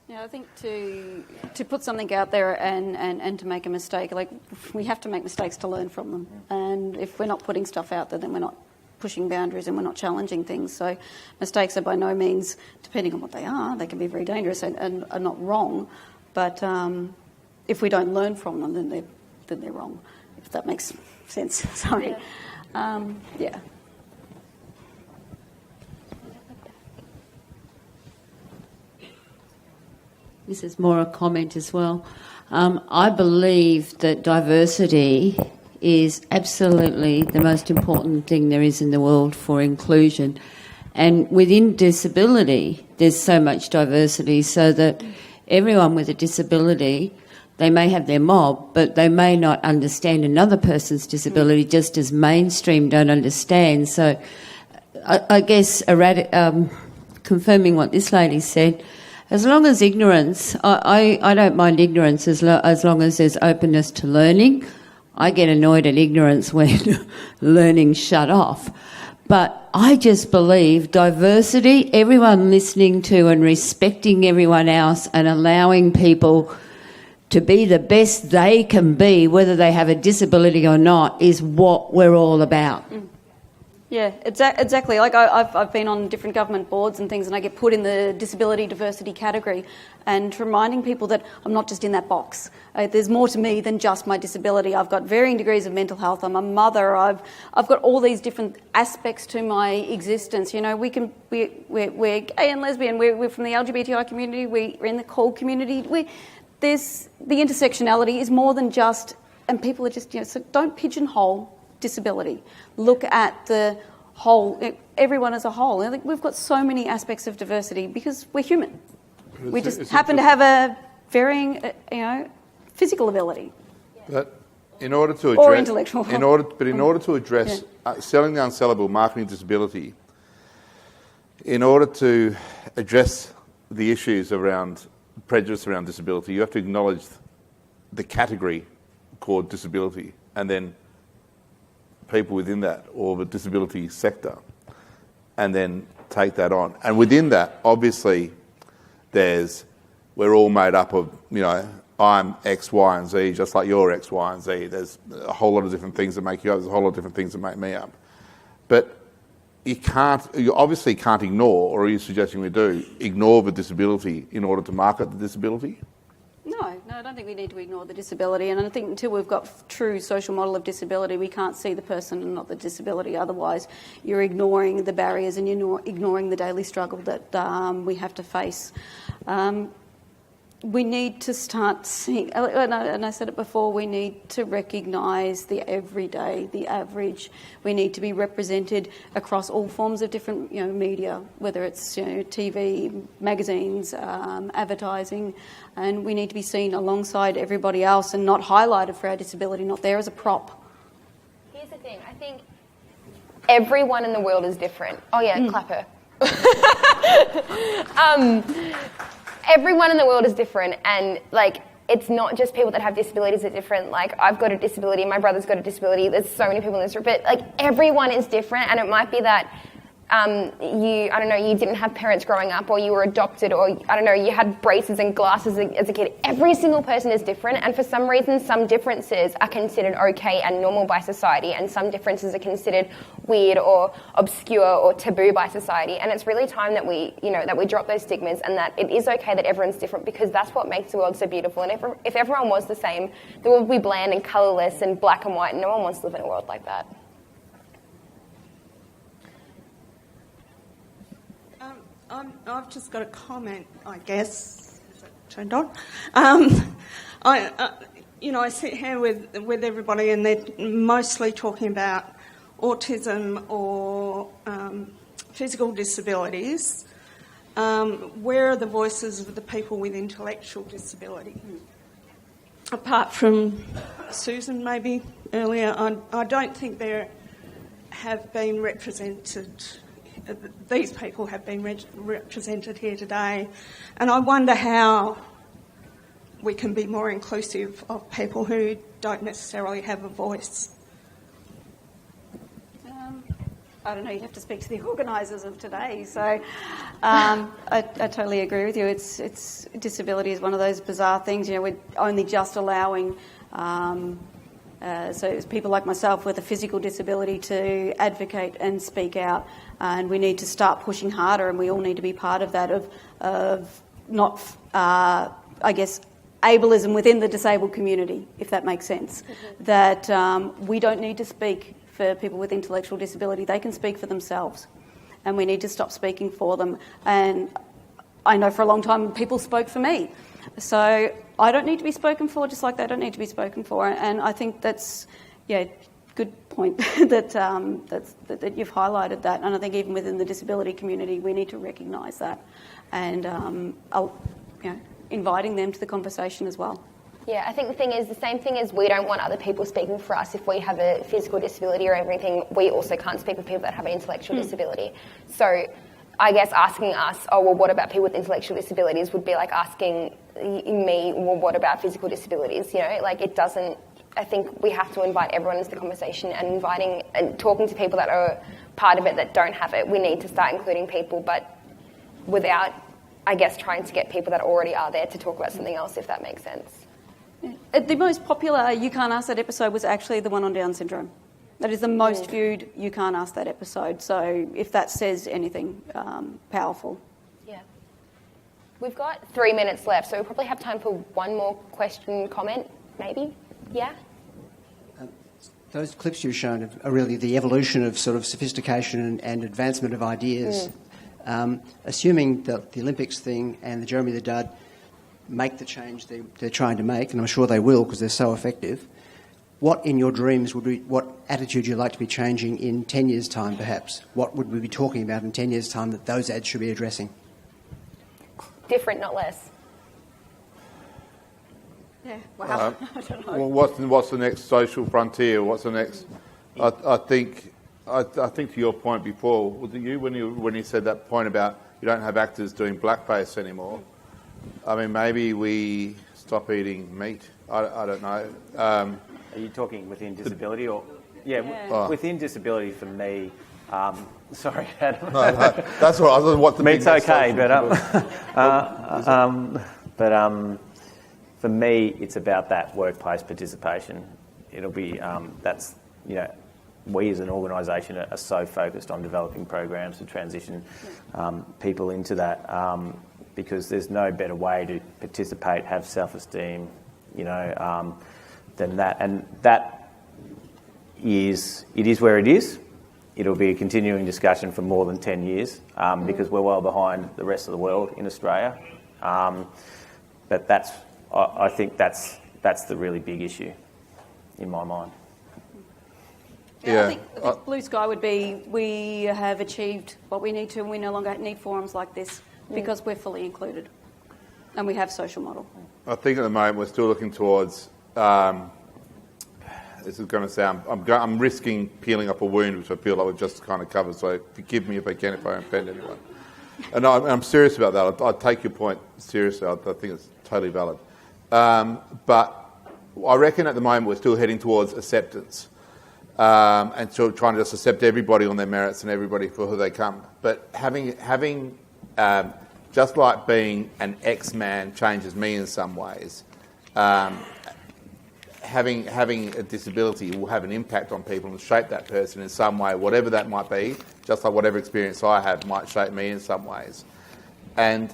Yeah, I think to put something out there and to make a mistake, like, we have to make mistakes to learn from them. And if we're not putting stuff out there, then we're not pushing boundaries and we're not challenging things. So mistakes are by no means, depending on what they are, they can be very dangerous and are not wrong. But if we don't learn from them, then they're wrong, if that makes sense. Sorry. Yeah. This is more a comment as well. I believe that diversity is absolutely the most important thing there is in the world for inclusion. And within disability, there's so much diversity so that everyone with a disability, they may have their mob, but they may not understand another person's disability, just as mainstream don't understand. So I guess confirming what this lady said, as long as ignorance, I don't mind ignorance as long as there's openness to learning. I get annoyed at ignorance when learning's shut off. But I just believe diversity, everyone listening to and respecting everyone else and allowing people to be the best they can be, whether they have a disability or not, is what we're all about. Yeah, exactly. Like I've been on different government boards and things, and I get put in the disability diversity category, and reminding people that I'm not just in that box. There's more to me than just my disability. I've got varying degrees of mental health. I'm a mother. I've got all these different aspects to my existence. You know, we're gay and lesbian. We're from the LGBTI community. We're in the COL community. There's the intersectionality is more than just, and people are just, you know, so don't pigeonhole disability. Look at the whole, everyone as a whole. I think we've got so many aspects of diversity because we're human. We just happen to have a varying, physical ability. But in order to address, or intellectual. in order to address selling the unsellable, marketing disability, in order to address the issues around prejudice around disability, you have to acknowledge the category called disability, and then people within that, or the disability sector, and then take that on. And within that, obviously, we're all made up of, I'm X, Y, and Z, just like you're X, Y, and Z. There's a whole lot of different things that make you up. There's a whole lot of different things that make me up. But you obviously can't ignore, or are you suggesting we do, ignore the disability in order to market the disability? No, I don't think we need to ignore the disability, and I think until we've got true social model of disability, we can't see the person and not the disability. Otherwise, you're ignoring the barriers and you're ignoring the daily struggle that we have to face. We need to start seeing, and I said it before, we need to recognise the everyday, the average. We need to be represented across all forms of different media, whether it's TV, magazines, advertising, and we need to be seen alongside everybody else and not highlighted for our disability, not there as a prop. Here's the thing, I think everyone in the world is different. Oh yeah, clap her. Everyone in the world is different, and it's not just people that have disabilities that are different. I've got a disability, my brother's got a disability, there's so many people in this room, but everyone is different, and it might be that you didn't have parents growing up, or you were adopted, or you had braces and glasses as a kid. Every single person is different, and for some reason some differences are considered okay and normal by society, and some differences are considered weird or obscure or taboo by society. And it's really time that we drop those stigmas, and that it is okay that everyone's different, because that's what makes the world so beautiful. And if everyone was the same, the world would be bland and colourless and black and white, and no one wants to live in a world like that. I've just got a comment, I guess. Is it turned on? I sit here with everybody, and they're mostly talking about autism or physical disabilities. Where are the voices of the people with intellectual disability? Apart from Susan, maybe earlier, I don't think there have been represented. These people have been represented here today, and I wonder how we can be more inclusive of people who don't necessarily have a voice. I don't know, you'd have to speak to the organisers of today. So I totally agree with you. It's disability is one of those bizarre things. We're only just allowing so it's people like myself with a physical disability to advocate and speak out, and we need to start pushing harder, and we all need to be part of that, of not, ableism within the disabled community, if that makes sense. Mm-hmm. That we don't need to speak for people with intellectual disability. They can speak for themselves, and we need to stop speaking for them. And I know for a long time people spoke for me. So I don't need to be spoken for, just like they don't need to be spoken for. And I think that's, good point that you've highlighted that. And I think even within the disability community, we need to recognise that, and inviting them to the conversation as well. Yeah, I think the same thing is we don't want other people speaking for us. If we have a physical disability or everything, we also can't speak for people that have an intellectual disability. So I guess asking us, oh, well, what about people with intellectual disabilities would be like asking me, well, what about physical disabilities? You know, like it doesn't, I think we have to invite everyone into the conversation and inviting and talking to people that are part of it that don't have it. We need to start including people, but without, I guess, trying to get people that already are there to talk about something else, if that makes sense. Yeah. The most popular You Can't Ask That episode was actually the one on Down syndrome. That is the most viewed You Can't Ask That episode. So if that says anything powerful. Yeah. We've got 3 minutes left, so we probably have time for one more question, comment, maybe? Yeah? Those clips you've shown are really the evolution of sort of sophistication and advancement of ideas. Assuming that the Olympics thing and the Jeremy the Dud make the change they're trying to make, and I'm sure they will because they're so effective, what in your dreams would be, what attitude you'd like to be changing in 10 years' time perhaps? What would we be talking about in 10 years' time that those ads should be addressing? Different, not less. Yeah, wow. I don't know. Well, what's the next social frontier? What's the next? I think to your point before, was it you when you said that point about you don't have actors doing blackface anymore? I mean, maybe we stop eating meat. I don't know. Are you talking within disability or? Yeah. Within disability for me. Sorry, Adam. No, that's what I was. What the meat's okay, but for me, it's about that workplace participation. It'll be that's we as an organisation are so focused on developing programs to transition people into that because there's no better way to participate, have self-esteem, than that. And that is where it is. It'll be a continuing discussion for more than 10 years because we're well behind the rest of the world in Australia. But I think that's the really big issue in my mind. Yeah, I think blue sky would be we have achieved what we need to and we no longer need forums like this because we're fully included and we have social model. I think at the moment we're still looking towards, this is going to sound, I'm risking peeling up a wound which I feel like we've just kind of covered, so forgive me if I offend anyone. And I'm serious about that. I take your point seriously. I think it's totally valid. But I reckon at the moment we're still heading towards acceptance and sort of trying to just accept everybody on their merits and everybody for who they come. But having just like being an X-man changes me in some ways, having a disability will have an impact on people and shape that person in some way, whatever that might be, just like whatever experience I have might shape me in some ways. And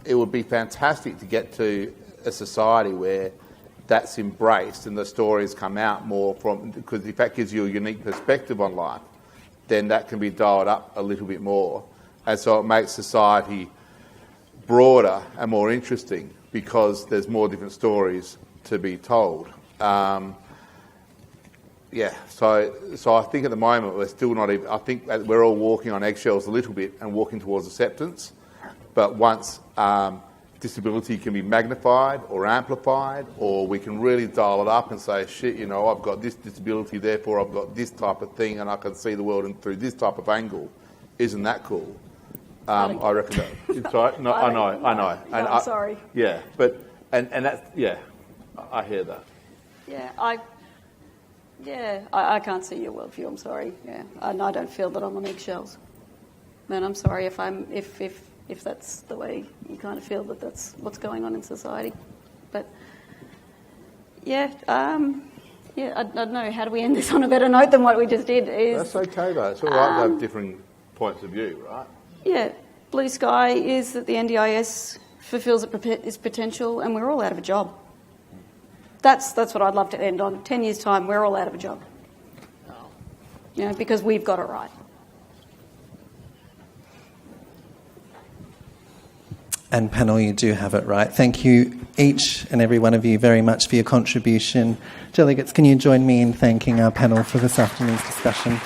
it would be fantastic to get to a society where that's embraced and the stories come out more from, because if that gives you a unique perspective on life, then that can be dialed up a little bit more. And so it makes society broader and more interesting because there's more different stories to be told. So I think at the moment we're still not even, I think we're all walking on eggshells a little bit and walking towards acceptance. But once disability can be magnified or amplified, or we can really dial it up and say, shit, I've got this disability, therefore I've got this type of thing and I can see the world through this type of angle. Isn't that cool? I reckon that. Sorry? No, I know. No, and I'm sorry. Yeah, but, and that's, I hear that. I can't see your worldview, I'm sorry. Yeah, and I don't feel that I'm on eggshells. Man, I'm sorry if that's the way you kind of feel that that's what's going on in society. But, I don't know, how do we end this on a better note than what we just did? That's okay, though. It's all right to have different points of view, right? Yeah, blue sky is that the NDIS fulfills its potential and we're all out of a job. That's what I'd love to end on. 10 years' time, we're all out of a job. Because we've got it right. And panel, you do have it right. Thank you, each and every one of you, very much for your contribution. Delegates, can you join me in thanking our panel for this afternoon's discussion?